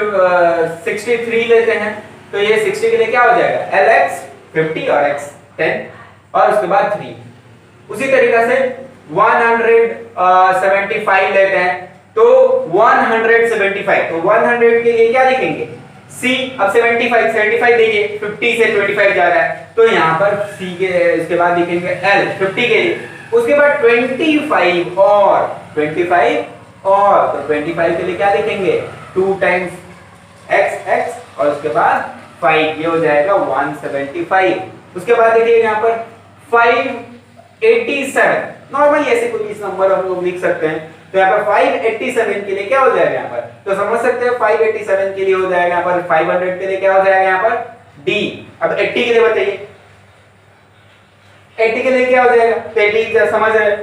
63 लेते हैं तो ये 60 के लिए क्या हो जाएगा, LX 50 और X 10 और उसके बाद 3। उसी तरीके से 175 लेते हैं तो 175, तो 100 के लिए क्या लिखेंगे C। अब 75 देखिए 50 से 25 जा रहा है, तो यहाँ पर C के इसके बाद लिखेंगे L 50 के लिए। उसके बाद 25 और तो 25 के लिए क्या लिखेंगे 2 टाइम्स X और उसके बाद 5, ये हो जाएगा 175। उसके बाद देखिए यहाँ पर 587, नॉर्मली ऐसे कोई भी नंबर हम लोग लिख सकते हैं, तो यहाँ पर 587 के लिए क्या हो जाएगा यहाँ पर, तो समझ सकते हैं 587 के लिए हो जाएगा यहाँ पर, 500 के लिए क्या हो जाएगा यहाँ पर D। अब 80 के लिए बताइए, 80 के लिए क्या हो जाएगा, तो 80 समझ रहे हैं,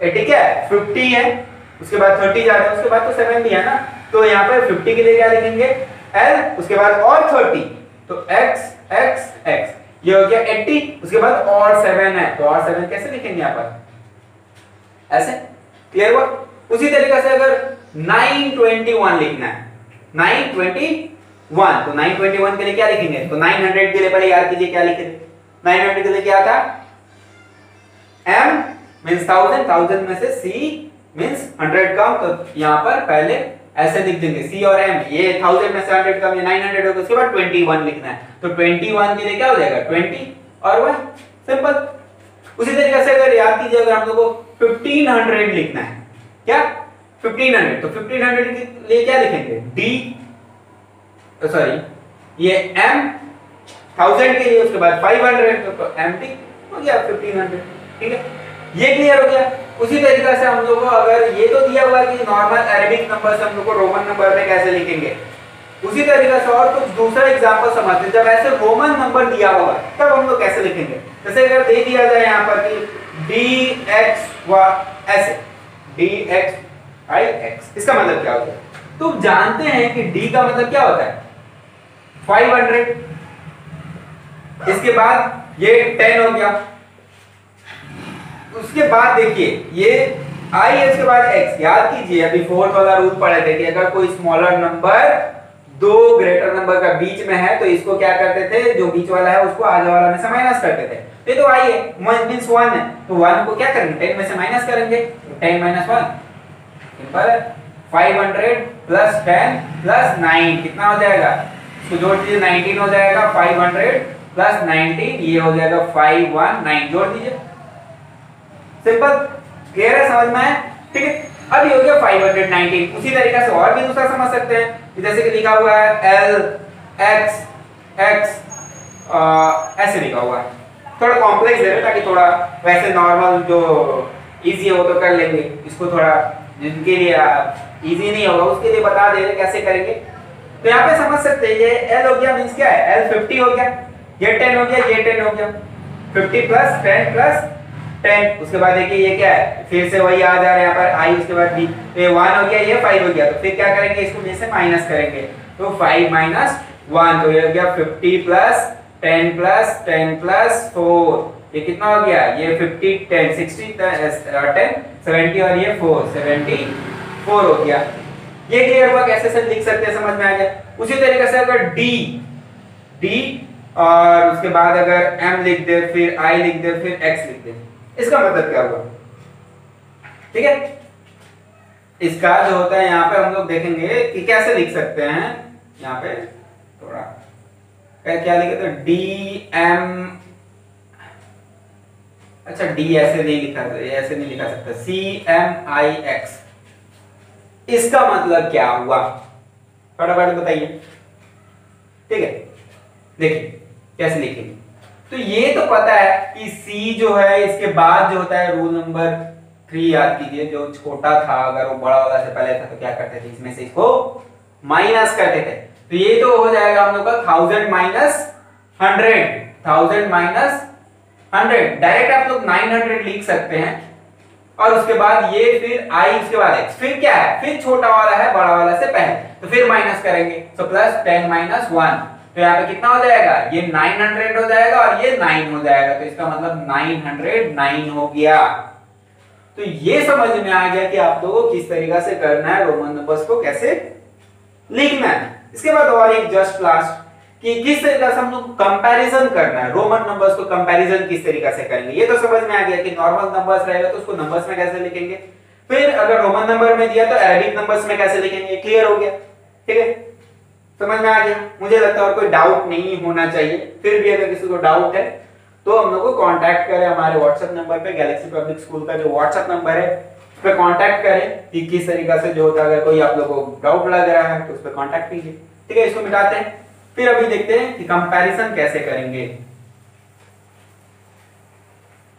80 क्या है 50 है, उसके बाद 30 जा रहा है, उसके बाद तो 7 भी है ना, तो यहाँ पर 50 के लिए क्या लिखेंगे L, उसके बाद और 30 तो X x x, ये हो गया 80। उसके बाद और 7 है, तो और 7 कैसे लिखेंगे यहाँ पर, ऐसे, क्लियर हुआ। उसी तरीके से अगर 921 लिखना है, 921, तो 921 के लिए क्या लिखेंगे, तो 900 के लिए पहले याद कीजिए क्या लिखे थे, 900 के लिए क्या था, m मींस 1000, 1000 में से c मींस 100 कम, तो यहां पर पहले ऐसे लिख देंगे c और m, ये 1000 में से 100 कम, ये 900 होगा, उसके बाद 21 लिखना है, तो 21 के लिए क्या हो जाएगा, 20 और 1, सिंपल। उसी तरीके से अगर याद कीजिए, अगर हम लोग को 1500 लिखना है, क्या 1500, तो 1500 के लिए क्या लिखेंगे, d, सॉरी ये m 1000 के लिए, उसके बाद 500, तो mt हो गया 1500, ठीक है, ये क्लियर हो गया। उसी तरीके से हम लोग को अगर ये तो दिया हुआ है कि नॉर्मल अरेबिक नंबर से हम लोग को रोमन नंबर में कैसे लिखेंगे, उसी तरीके से और कुछ दूसरा एग्जांपल समझते हैं। जब ऐसे रोमन नंबर दिया होगा तब हम लोग कैसे लिखेंगे, जैसे अगर दे दिया जाए यहाँ पर कि dx ऐसे dx, इसका मतलब क्या होता है, तो जानते हैं कि d का मतलब क्या होता है 500, इसके बाद ये 10 हो गया, उसके बाद देखिए ये i है, उसके बाद x, याद कीजिए अभी फोर्थ वाला रूल पढ़े थे कि अगर कोई स्मॉलर नंबर दो ग्रेटर नंबर का बीच में है तो इसको क्या करते थे, जो बीच वाला है उसको आगे वाला में से माइनस करते थे। ये तो i है, मींस 1 है, तो 1 को क्या करेंगे, 10 में से माइनस करेंगे, तो 10 माइनस 1 सिंपल है, 500 प्लस 10 प्लस 9 कितना हो जाएगा, इसको जोड़ दीजिए 19 हो जाएगा, 500 प्लस 19 ये हो जाएगा 519, जोड़ दीजिए, सिंपल, क्लियर है, समझ में आया, ठीक है। अब ये हो गया 519। उसी तरीके से और भी दूसरा समझ सकते हैं, जैसे कि लिखा हुआ है L X X, ऐसे लिखा हुआ है, थोड़ा कॉम्प्लेक्स दे रहे हैं ताकि थोड़ा वैसे नॉर्मल जो इजी है वो तो कर लेंगे, इसको थोड़ा जिनके लिए इजी नहीं होगा उसके लिए बता दे रहे कैसे करेंगे। तो यहाँ पे समझ सकते हैं, ये L हो गया मींस क्या है, L 50 हो गया, ये 10 हो गया, ये 10 हो गया, 50 प्लस 10 प्लस 10, उसके बाद देखिए ये क्या है, फिर से वही आ जा रहा है यहाँ पर i, उसके बाद b, तो ये 1 हो गया, ये 5 हो गया, तो फिर क्या करेंगे, इसको में से माइनस करेंगे, तो 5 माइनस 1, तो ये हो गया 50 प्लस 10 प्लस 10 प्लस 4, ये कितना हो गया, ये 50 10 60 10 70 और ये 4 74 हो गया। ये क्लियर हुआ, कैसे से लिख सकते हैं, समझ में आ गया। उसी तरीके से अगर d और उसके बाद अगर m लिख दे, फिर i लिख दे, फिर x लिख दे, इसका मतलब क्या हुआ, ठीक है। इसका जो होता है यहाँ पे हम लोग देखेंगे कि कैसे लिख सकते हैं, यहाँ पे थोड़ा क्या लिखे, तो dm, अच्छा d ऐसे नहीं लिखा, ऐसे नहीं लिखा सकता, cmix, इसका मतलब क्या हुआ, फटाफट बताइए, ठीक है। देखिए कैसे लिखेंगे, तो ये तो पता है कि c जो है इसके बाद जो होता है रूल नंबर 3, याद कीजिए, जो छोटा था अगर वो बड़ा वाला से पहले था तो क्या करते थे, इसमें से इसको माइनस करते थे, तो ये तो हो जाएगा हम लोग का 1000 माइनस 100, 1000 माइनस 100, डायरेक्ट आप लोग 900 लिख सकते हैं, और उसके बाद ये फिर i, उसके बाद x, फिर क्या है, फिर छोटा वाला है बड़ा वाला से पहले, तो फिर माइनस करेंगे, तो प्लस 10 माइनस 1, तो यहाँ पे कितना हो जाएगा, ये 900 हो जाएगा और ये 9 हो जाएगा, तो इसका मतलब 909 हो गया। तो ये समझ में आ गया कि आप लोगों को किस तरीके से करना है, रोमन नंबर्स को कैसे लिखना है। इसके बाद और एक जस्ट लास्ट कि किस तरीके से हम लोग कंपैरिजन करना है, रोमन नंबर्स को कंपैरिजन किस तरीके से करेंगे, ये तो समझ में आ गया कि नॉर्मल नंबर्स रहेगा तो उसको नंबर्स में कैसे लिखेंगे, फिर अगर रोमन नंबर में दिया तो अरेबिक नंबर्स में कैसे लिखेंगे, क्लियर हो गया, ठीक है, समझ में आ गया। मुझे लगता है और कोई डाउट नहीं होना चाहिए, फिर भी अगर किसी को डाउट है तो हम लोग को कांटेक्ट करें हमारे व्हाट्सएप नंबर पे, गैलेक्सी पब्लिक स्कूल का जो व्हाट्सएप नंबर है उस पे कांटेक्ट करें कि किस तरीके से जो होता है, अगर कोई आप लोगों को डाउट लग रहा है तो उस पे कांटेक्ट कीजिए, ठीक है। इसको मिटाते हैं, फिर अभी देखते हैं कि कंपैरिजन कैसे करेंगे,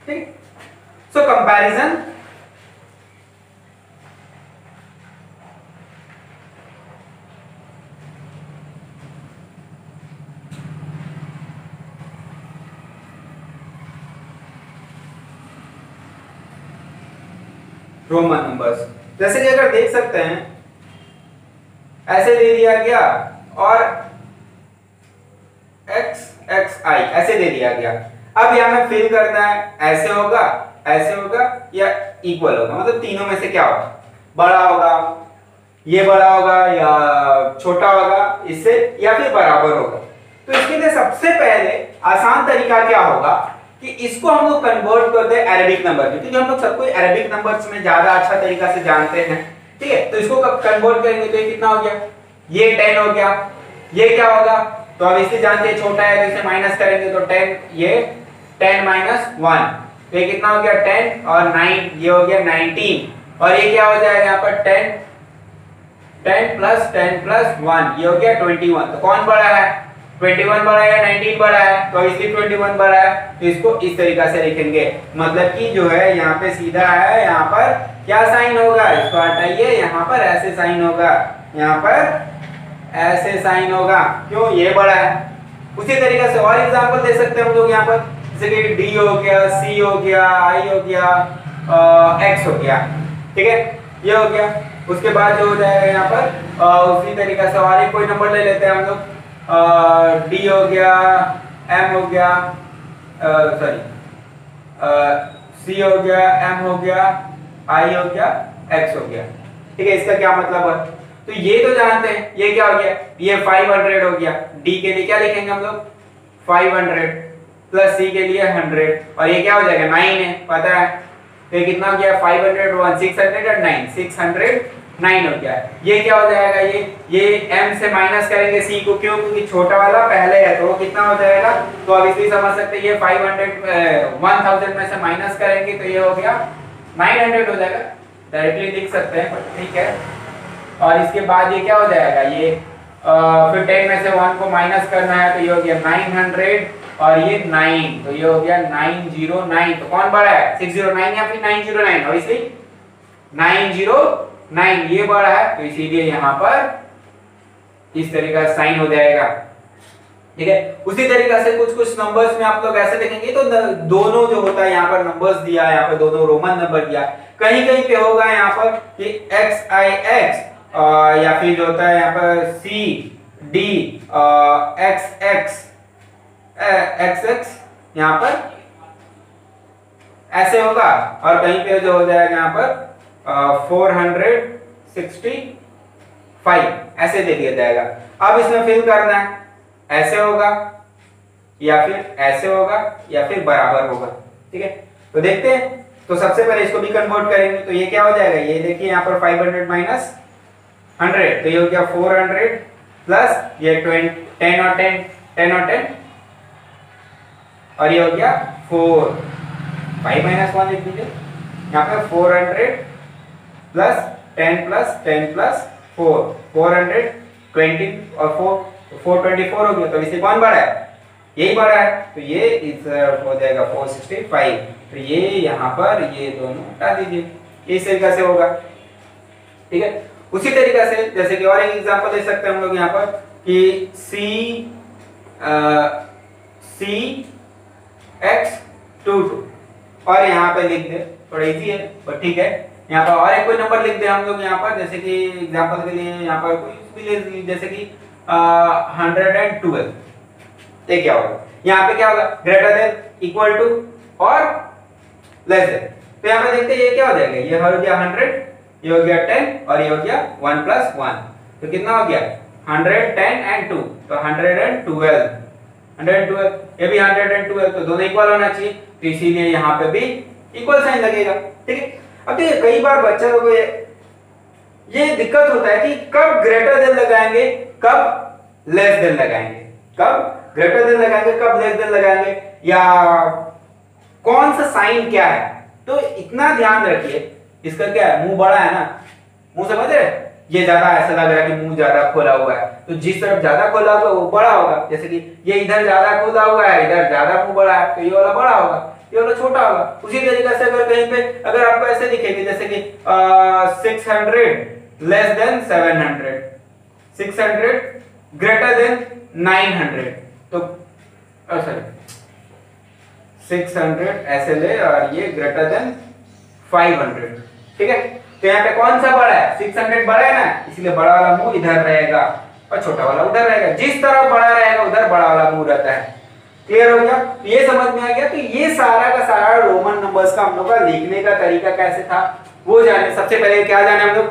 ठीक। सो कंपैरिजन, रोमन नंबर्स, जैसे कि अगर देख सकते हैं ऐसे दे दिया गया और x x xi ऐसे दे दिया गया। अब यहाँ में फिल करना है, ऐसे होगा या इक्वल होगा, मतलब तीनों में से क्या होगा, बड़ा होगा, ये बड़ा होगा या छोटा होगा इससे, या फिर बराबर होगा। तो इसके लिए सबसे पहले आसान तरीका क्या होगा कि इसको हम लोग कन्वर्ट करते हैं अरेबिक नंबर में, क्योंकि हम लोग सबको अरेबिक नंबर्स में ज्यादा अच्छा तरीका से जानते हैं, ठीक है। तो इसको कब कन्वर्ट करेंगे तो ये कितना हो गया, ये 10 हो गया, ये क्या होगा, तो अब इससे जानते हैं छोटा है तो इसे माइनस करेंगे तो 10, ये 10 माइनस 1, तो ये कितना हो गया 10 और 9, ये हो गया 19, और ये क्या हो जाएगा यहाँ पर 10 प्लस 1, ये हो गया 21। तो कौन बड़ा है, 21 बड़ा है या 19 बड़ा है, तो इसलिए 21 बड़ा है, तो इसको इस तरीका से लिखेंगे, मतलब कि जो है यहाँ पे सीधा है, यहाँ पर क्या साइन होगा, इसको हटाइए, यहाँ पर ऐसे साइन होगा, यहाँ पर ऐसे साइन होगा, क्यों, ये बड़ा है। उसी तरीके से और एग्जांपल दे सकते हैं हम लोग यहाँ पर, जैसे कि डी हो गया, सी हो गया, आई हो गया, एक्स हो गया, ठीक है, ये हो गया। उसके बाद जो हो जाएगा यहाँ पर उसी तरीके से और एक कोई नंबर ले लेते हैं हम लोग, डी हो गया, एम हो गया, सॉरी सी हो गया, एम हो गया, आई हो गया, एक्स हो गया, ठीक है। इसका क्या मतलब है, तो ये तो जानते हैं, ये क्या हो गया, ये 500 हो गया, डी के लिए क्या लिखेंगे हम लोग 500 प्लस सी के लिए 100, और ये क्या हो जाएगा 9 है, पता है, तो ये कितना हो गया 501 609 609 हो गया। ये क्या हो जाएगा, ये m से माइनस करेंगे c को, क्यों, क्योंकि छोटा वाला पहले है, तो वो कितना हो जाएगा, तो अब इसलिए समझ सकते हैं ये 1000 में से माइनस करेंगे तो ये हो गया 900 हो जाएगा, डायरेक्टली लिख सकते हैं, ठीक है। और इसके बाद ये क्या हो जाएगा, ये फिर 10 में से 1 को माइनस करना है, तो ये हो गया 900 और ये 9, तो ये हो गया 909, तो कौन बड़ा है 609 या फिर 909, और इसलिए 909 ये बड़ा है, तो इसीलिए यहाँ पर इस तरीका का साइन हो जाएगा, ठीक है। उसी तरीका से कुछ नंबर्स में आप लोग ऐसे देखेंगे, तो दोनों जो होता है यहाँ पर नंबर्स दिया है, यहाँ पर दोनों रोमन नंबर दिया, कहीं कहीं पे होगा यहाँ पर कि xix या फिर जो होता है यहाँ पर सी डी xx यहाँ पर ऐसे होगा, और कहीं पे जो हो जाएगा यहाँ पर 465 ऐसे दे दिया जाएगा। अब इसमें फिल करना है, ऐसे होगा या फिर ऐसे होगा या फिर बराबर होगा, ठीक है। तो देखते हैं, तो सबसे पहले इसको भी कन्वर्ट करेंगे, तो ये क्या हो जाएगा, ये देखिए यहाँ पर 500 माइनस 100, तो ये हो गया 400 प्लस ये 10 और 10 और ये हो गया 4, 5 माइनस 1 लिख दीजिए, यहाँ पे 400 प्लस 10 प्लस 4, 420 और 424 हो गया, तो इससे कौन बड़ा है, यही बड़ा है, तो ये इस हो जाएगा 465, तो ये यहाँ पर ये दोनों हटा दीजिए, इस तरीके से होगा, ठीक है। उसी तरीके से जैसे कि और एक एग्जांपल दे सकते हैं हम लोग यहाँ पर कि CX22 और यहाँ पे लिख दे, थोड़ा इजी है पर ठीक है। यहाँ पर और एक कोई नंबर लिख दे हम लोग यहाँ पर, जैसे कि एग्जांपल के लिए यहाँ पर कोई भी जैसे कि 112, ये क्या होगा, यहाँ पे क्या होगा, ग्रेटर देन, इक्वल टू और लेस देन, तो यहाँ पे देखते हैं ये क्या हो जाएगा, ये हो गया 100, ये हो गया 10 और ये हो गया 1 प्लस 1, तो कितना हो गया 110 एंड 2, तो 112, ये भी 112, तो दोनों इक्वल होना चाहिए, तो इसीलिए यहाँ पे भी इक्वल साइन लगेगा, ठीक है। अब देखिए कई बार बच्चों को ये दिक्कत होता है कि कब ग्रेटर देन लगाएंगे, कब लेस देन लगाएंगे, कब ग्रेटर देन लगाएंगे, कब लेस देन लगाएंगे, या कौन सा साइन क्या है, तो इतना ध्यान रखिए। इसका क्या है, मुंह बड़ा है ना, मुंह समझ रहे, ये ज्यादा ऐसा लग रहा है कि मुंह ज्यादा खोला हुआ है, तो जिस तरफ ज्यादा खोला होगा वो बड़ा होगा, जैसे कि ये इधर ज्यादा खोला हुआ है, इधर ज्यादा मुंह बड़ा है, तो ये वाला बड़ा होगा, ये वाला छोटा होगा। उसी तरीके से अगर कहीं पे अगर आपको ऐसे दिखेगी जैसे कि 600 लेस देन 700, 600 ग्रेटर देन 900, तो सॉरी 600 ऐसे ले और ये ग्रेटर देन 500, ठीक है। तो यहाँ पे कौन सा बड़ा है, 600 बड़ा है ना, इसलिए बड़ा वाला मुंह इधर रहेगा और छोटा वाला उधर रहेगा, जिस तरफ बड़ा रहेगा उधर बड़ा वाला मुंह रहता है, क्लियर हो गया? तो ये समझ में आ गया। तो ये सारा का सारा रोमन नंबर्स का हम लोग का लिखने का तरीका कैसे था वो जाने। सबसे पहले क्या जाने हम लोग,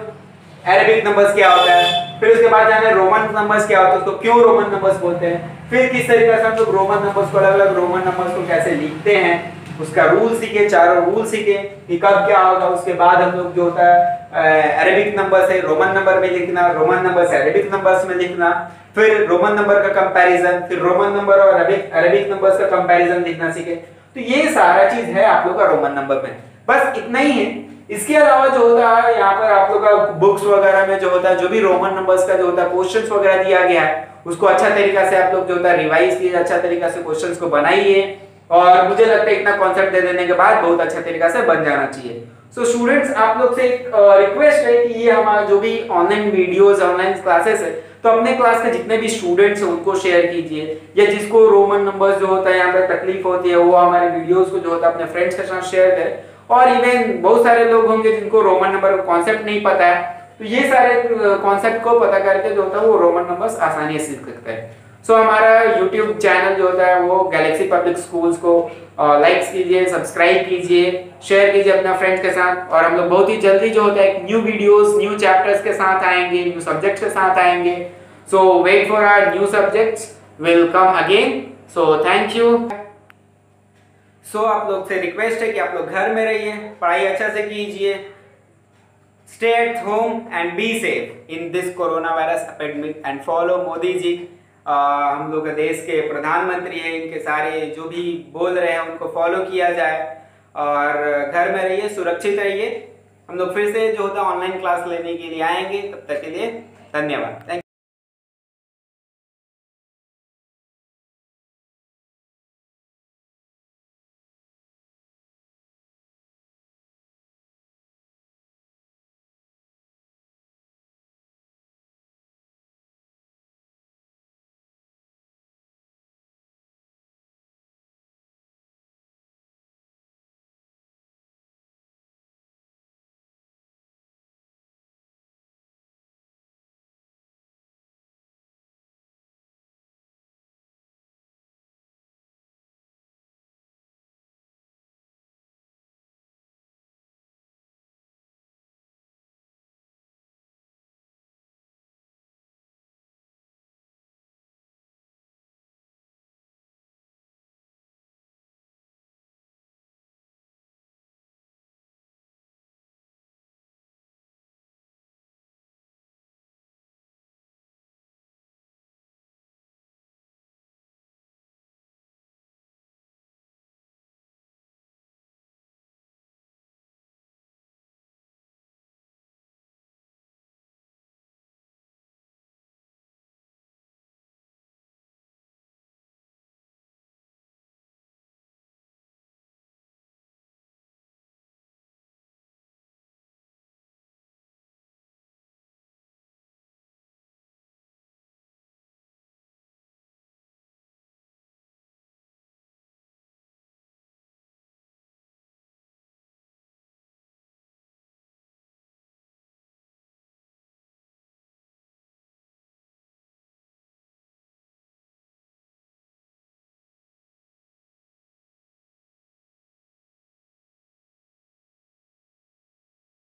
अरेबिक नंबर्स क्या होता है, फिर उसके बाद जाने रोमन नंबर्स क्या होता है, उसको क्यों रोमन नंबर्स बोलते हैं, फिर किस तरीके से हम लोग रोमन नंबर्स को, अलग अलग रोमन नंबर्स को कैसे लिखते हैं, उसका रूल सीखे, चारों रूल सीखे कि कब क्या होगा। उसके बाद हम लोग जो होता है अरेबिक नंबर से रोमन नंबर में लिखना, रोमन नंबर से अरेबिक नंबर्स में लिखना, फिर रोमन नंबर का कंपैरिजन, फिर रोमन नंबर और अरेबिक नंबर्स का कंपैरिजन लिखना सीखे। तो ये सारा चीज है आप लोग का रोमन नंबर में, बस इतना ही है। इसके अलावा जो होता है यहाँ पर आप लोग का बुक्स वगैरह में जो होता है, जो भी रोमन नंबर्स का जो होता है क्वेश्चंस वगैरह दिया गया है, उसको अच्छा तरीका से आप लोग जो होता है रिवाइज कीजिए, अच्छा तरीका से क्वेश्चंस को बनाइए, और मुझे लगता है इतना कॉन्सेप्ट दे देने के बाद बहुत अच्छा तरीका से बन जाना चाहिए। सो स्टूडेंट्स, आप लोग से एक रिक्वेस्ट है कि ये हमारा जो भी ऑनलाइन वीडियोस, ऑनलाइन क्लासेस है, तो अपने क्लास के जितने भी स्टूडेंट्स हैं उनको शेयर कीजिए, या जिसको रोमन नंबर्स जो होता है यहाँ पे तकलीफ होती है, वो हमारे वीडियोस को जो होता है अपने फ्रेंड्स के साथ शेयर करें। और इवन बहुत सारे लोग होंगे जिनको रोमन नंबर का कॉन्सेप्ट नहीं पता है, तो ये सारे कॉन्सेप्ट को पता करके जो होता है वो रोमन नंबर्स आसानी से सीख सकते हैं। सो हमारा YouTube चैनल जो होता है वो गैलेक्सी पब्लिक स्कूल्स को लाइक्स कीजिए, सब्सक्राइब कीजिए, शेयर कीजिए अपने फ्रेंड्स के साथ। और हम लोग बहुत ही जल्दी जो होता है न्यू वीडियोस, न्यू चैप्टर्स के साथ आएंगे, न्यू सब्जेक्ट्स के साथ आएंगे। So wait for our new subjects will come again. So thank you. So आप लोग से रिक्वेस्ट है कि आप लोग घर में रहिए, पढ़ाई अच्छा से कीजिए, stay at home and be safe in this corona virus epidemic, and follow Modi ji. हम लोग देश के प्रधानमंत्री हैं, इनके सारे जो भी बोल रहे हैं उनको फॉलो किया जाए, और घर में रहिए, सुरक्षित रहिए। हम लोग फिर से जो होता है ऑनलाइन क्लास लेने के लिए आएंगे, तब तक के लिए धन्यवाद। Thank you.